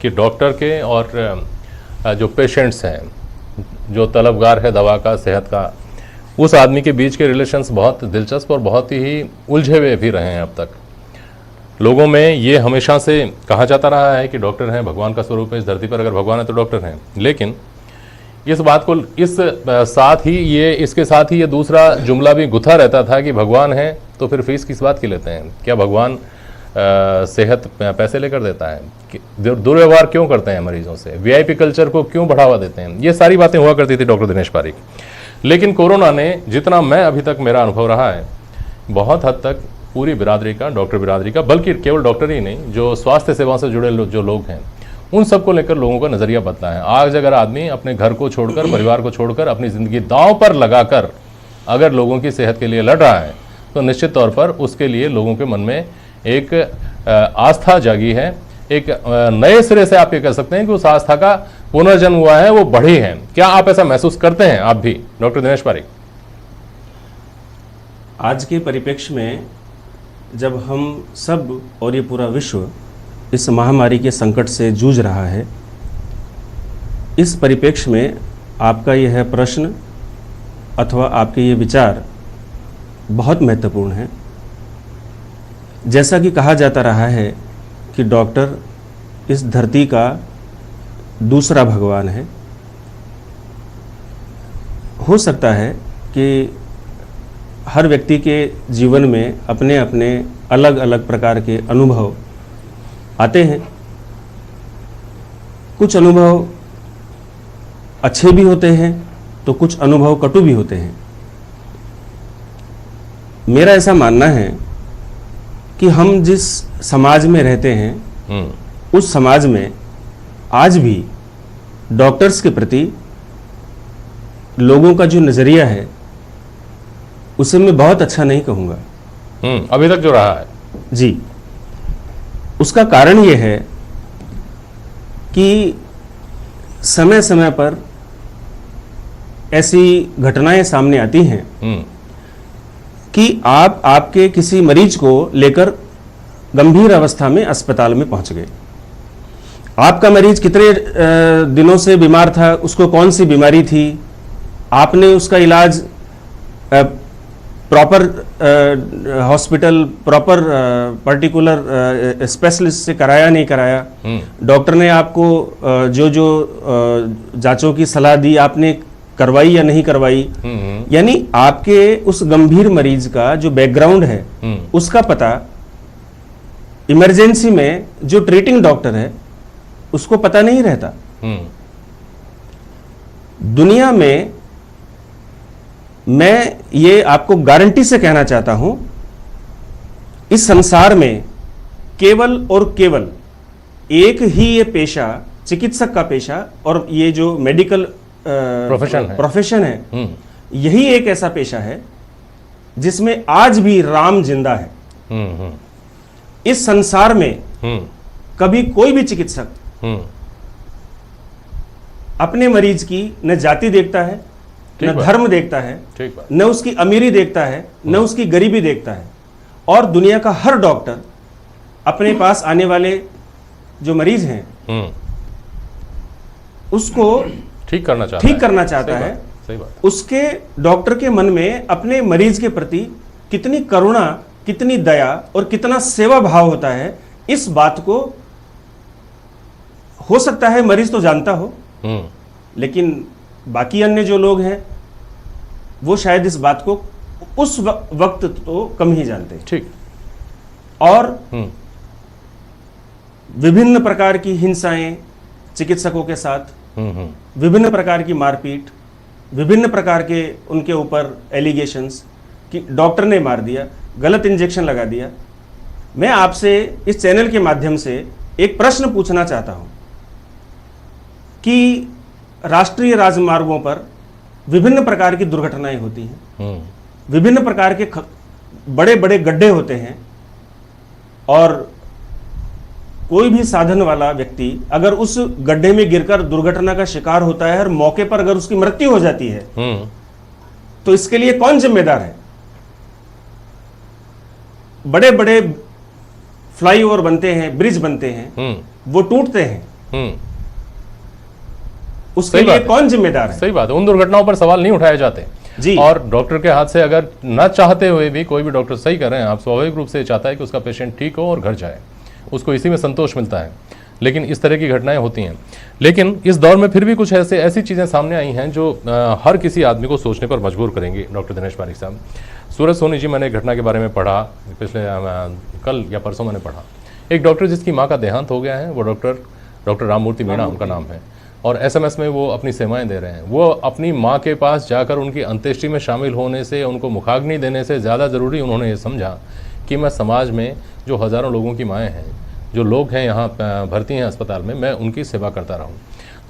कि डॉक्टर के और जो पेशेंट्स हैं, जो तलबगार है दवा का, सेहत का, उस आदमी के बीच के रिलेशंस बहुत दिलचस्प और बहुत ही उलझे हुए भी रहे हैं अब तक। लोगों में ये हमेशा से कहा जाता रहा है कि डॉक्टर हैं भगवान का स्वरूप है इस धरती पर, अगर भगवान है तो डॉक्टर हैं। लेकिन इस बात को इसके साथ ही ये दूसरा जुमला भी गुथा रहता था कि भगवान है तो फिर फीस किस बात की लेते हैं? क्या भगवान सेहत पैसे लेकर देता है? दुर्व्यवहार क्यों करते हैं मरीजों से? वीआईपी कल्चर को क्यों बढ़ावा देते हैं? ये सारी बातें हुआ करती थी डॉक्टर दिनेश पारीक। लेकिन कोरोना ने, जितना मैं अभी तक मेरा अनुभव रहा है, बहुत हद तक पूरी बिरादरी का, डॉक्टर बिरादरी का, बल्कि केवल डॉक्टर ही नहीं, जो स्वास्थ्य सेवाओं से जुड़े जो लोग हैं, उन सबको लेकर लोगों का नज़रिया बदला है। आज अगर आदमी अपने घर को छोड़कर, परिवार को छोड़कर, अपनी ज़िंदगी दांव पर लगाकर अगर लोगों की सेहत के लिए लड़ रहा है, तो निश्चित तौर पर उसके लिए लोगों के मन में एक आस्था जागी है। एक नए सिरे से आप ये कह सकते हैं कि उस आस्था का पुनर्जन्म हुआ है, वो बढ़ी है। क्या आप ऐसा महसूस करते हैं आप भी, डॉक्टर दिनेश पारीक? आज के परिप्रेक्ष्य में जब हम सब और ये पूरा विश्व इस महामारी के संकट से जूझ रहा है, इस परिप्रेक्ष्य में आपका यह प्रश्न अथवा आपके ये विचार बहुत महत्वपूर्ण है। जैसा कि कहा जाता रहा है कि डॉक्टर इस धरती का दूसरा भगवान है। हो सकता है कि हर व्यक्ति के जीवन में अपने अपने अलग अलग प्रकार के अनुभव आते हैं। कुछ अनुभव अच्छे भी होते हैं तो कुछ अनुभव कटु भी होते हैं। मेरा ऐसा मानना है कि हम जिस समाज में रहते हैं उस समाज में आज भी डॉक्टर्स के प्रति लोगों का जो नज़रिया है उसे मैं बहुत अच्छा नहीं कहूँगा। अभी तक जो रहा है जी, उसका कारण ये है कि समय समय पर ऐसी घटनाएं सामने आती हैं कि आप आपके किसी मरीज को लेकर गंभीर अवस्था में अस्पताल में पहुंच गए। आपका मरीज कितने दिनों से बीमार था, उसको कौन सी बीमारी थी, आपने उसका इलाज proper hospital, proper particular specialist से कराया नहीं कराया, डॉक्टर ने आपको जो जो जांचों की सलाह दी आपने करवाई या नहीं करवाई, यानी आपके उस गंभीर मरीज का जो बैकग्राउंड है उसका पता इमरजेंसी में जो ट्रीटिंग डॉक्टर है उसको पता नहीं रहता। दुनिया में मैं ये आपको गारंटी से कहना चाहता हूं, इस संसार में केवल और केवल एक ही ये पेशा, चिकित्सक का पेशा और ये जो मेडिकल प्रोफेशन है, यही एक ऐसा पेशा है जिसमें आज भी राम जिंदा है। इस संसार में कभी कोई भी चिकित्सक अपने मरीज की न जाति देखता है, न धर्म देखता है, न उसकी अमीरी देखता है, न उसकी गरीबी देखता है। और दुनिया का हर डॉक्टर अपने पास आने वाले जो मरीज हैं उसको ठीक करना चाहता है। सही बात। उसके डॉक्टर के मन में अपने मरीज के प्रति कितनी करुणा, कितनी दया और कितना सेवा भाव होता है, इस बात को हो सकता है मरीज तो जानता हो, लेकिन बाकी अन्य जो लोग हैं वो शायद इस बात को उस वक्त तो कम ही जानते हैं। ठीक। और विभिन्न प्रकार की हिंसाएं चिकित्सकों के साथ, विभिन्न प्रकार की मारपीट, विभिन्न प्रकार के उनके ऊपर एलिगेशंस कि डॉक्टर ने मार दिया, गलत इंजेक्शन लगा दिया। मैं आपसे इस चैनल के माध्यम से एक प्रश्न पूछना चाहता हूं कि राष्ट्रीय राजमार्गों पर विभिन्न प्रकार की दुर्घटनाएं होती हैं, विभिन्न प्रकार के बड़े बड़े गड्ढे होते हैं, और कोई भी साधन वाला व्यक्ति अगर उस गड्ढे में गिरकर दुर्घटना का शिकार होता है और मौके पर अगर उसकी मृत्यु हो जाती है तो इसके लिए कौन जिम्मेदार है? बड़े बड़े फ्लाईओवर बनते हैं, ब्रिज बनते हैं, वो टूटते हैं, उसके सही लिए बात है। कौन जिम्मेदार है? सही बात है, उन दुर्घटनाओं पर सवाल नहीं उठाए जाते जी। और डॉक्टर के हाथ से अगर न चाहते हुए भी कोई भी डॉक्टर सही कर रहे हैं, आप स्वाभाविक रूप से चाहता है कि उसका पेशेंट ठीक हो और घर जाए, उसको इसी में संतोष मिलता है। लेकिन इस तरह की घटनाएं होती हैं। लेकिन इस दौर में फिर भी कुछ ऐसी चीज़ें सामने आई हैं जो हर किसी आदमी को सोचने पर मजबूर करेंगी। डॉक्टर दिनेश पारिक साहब, सूरज सोनी जी, मैंने एक घटना के बारे में पढ़ा, पिछले कल या परसों मैंने पढ़ा, एक डॉक्टर जिसकी माँ का देहांत हो गया है, वो डॉक्टर राममूर्ति मीणा उनका नाम है, और एसएमएस में वो अपनी सेवाएं दे रहे हैं। वो अपनी माँ के पास जाकर उनकी अंत्येष्टि में शामिल होने से, उनको मुखाग्नि देने से ज़्यादा ज़रूरी उन्होंने ये समझा कि मैं समाज में जो हज़ारों लोगों की माएँ हैं, जो लोग हैं यहाँ भर्ती हैं अस्पताल में, मैं उनकी सेवा करता रहूँ।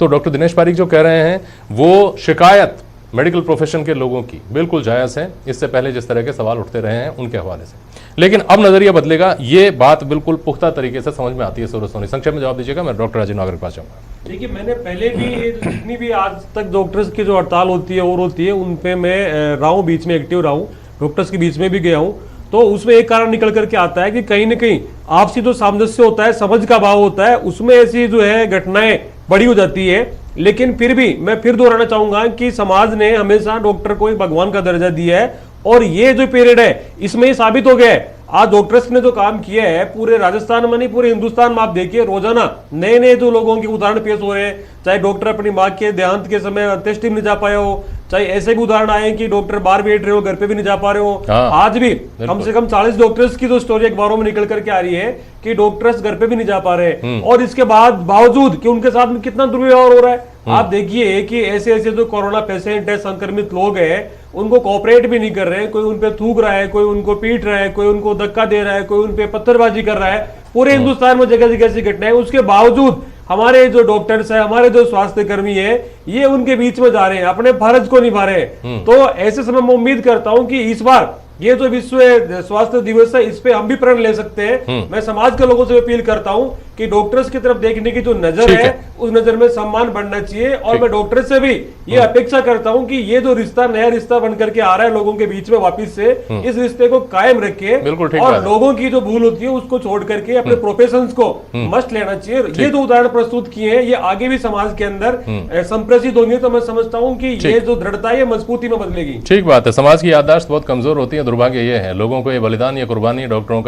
तो डॉक्टर दिनेश पारिक जो कह रहे हैं वो शिकायत मेडिकल प्रोफेशन के लोगों की बिल्कुल जायज़ है, इससे पहले जिस तरह के सवाल उठते रहे हैं उनके हवाले से। लेकिन अब नज़रिया बदलेगा, ये बात बिल्कुल पुख्ता तरीके से समझ में आती है। सूरज सोनी, संक्षेप में जवाब दीजिएगा, मैं डॉक्टर राजीव नागर के पास जाऊँगा। देखिए, मैंने पहले भी ये जितनी भी आज तक डॉक्टर्स की जो हड़ताल होती है और होती है, उन पे मैं रहा हूँ, बीच में एक्टिव रहा हूँ, डॉक्टर्स के बीच में भी गया हूँ। तो उसमें एक कारण निकल करके आता है कि कहीं ना कहीं आपसी जो सामंजस्य होता है, समझ का भाव होता है, उसमें ऐसी जो है घटनाएं बड़ी हो जाती है। लेकिन फिर भी मैं फिर दोहराना चाहूंगा कि समाज ने हमेशा डॉक्टर को एक भगवान का दर्जा दिया है, और ये जो पीरियड है इसमें ये साबित हो गया है। आज डॉक्टर्स ने जो काम किया है पूरे राजस्थान में नहीं, पूरे हिंदुस्तान में आप देखिए, रोजाना नए नए जो लोगों के उदाहरण पेश हो रहे हैं। चाहे डॉक्टर अपनी माँ के देहांत के समय अंत्येष्टि में नहीं जा पाया हो, चाहे ऐसे भी उदाहरण आए कि डॉक्टर बाहर बैठ रहे हो, घर पे भी नहीं जा पा रहे हो। हाँ, आज भी कम से कम 40 डॉक्टर्स की जो स्टोरी अखबारों में निकल करके आ रही है कि डॉक्टर्स घर पे भी नहीं जा पा रहे, और इसके बावजूद कि उनके साथ में कितना दुर्व्यवहार हो रहा है। आप देखिए कि ऐसे ऐसे जो कोरोना पेशेंट है, संक्रमित लोग हैं, उनको कोऑपरेट भी नहीं कर रहे हैं। कोई उन पे थूक रहा है, कोई उनको पीट रहा है, कोई उनको धक्का दे रहा है, कोई उन पे पत्थरबाजी कर रहा है। पूरे हिंदुस्तान में जगह जगह ऐसी घटनाएं, उसके बावजूद हमारे जो डॉक्टर्स है, हमारे जो स्वास्थ्य कर्मी है, ये उनके बीच में जा रहे हैं, अपने फर्ज को निभा रहे हैं। तो ऐसे समय मैं उम्मीद करता हूं कि इस बार ये जो विश्व स्वास्थ्य दिवस है, इस पे हम भी प्रण ले सकते हैं। मैं समाज के लोगों से अपील करता हूं कि डॉक्टर्स की तरफ देखने की जो नजर है, उस नजर में सम्मान बढ़ना चाहिए। और मैं डॉक्टर से भी ये अपेक्षा करता हूं कि ये जो रिश्ता, नया रिश्ता बन करके आ रहा है लोगों के बीच में वापिस से, इस रिश्ते को कायम रखे, और लोगों की जो भूल होती है उसको छोड़ करके अपने प्रोफेशन को मस्ट लेना चाहिए। ये जो उदाहरण प्रस्तुत किए हैं, ये आगे भी समाज के अंदर संप्रेषित होंगे। तो मैं समझता हूँ कि ये जो दृढ़ता है, मजबूती में बदलेगी। ठीक बात है। समाज की याददाश्त बहुत कमजोर होती है, दुर्भाग्य ये है। लोगों को ये बलिदान या कुर्बानी डॉक्टरों का